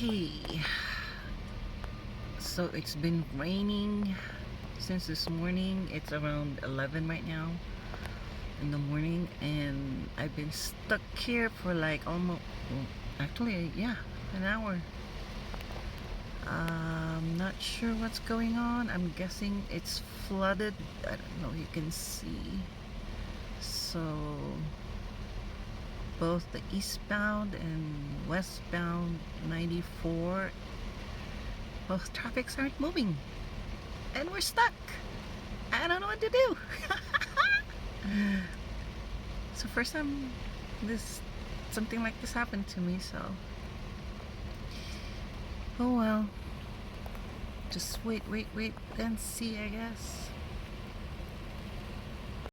Okay, so it's been raining since this morning. It's around 11 right now in the morning, and I've been stuck here for like almost, well, actually, yeah, an hour. I'm not sure what's going on. I'm guessing it's flooded. I don't know, you can see. So both the eastbound and westbound 94, both traffics aren't moving, and we're stuck. I don't know what to do. So first time this something like this happened to me, so oh well, just wait and see, I guess.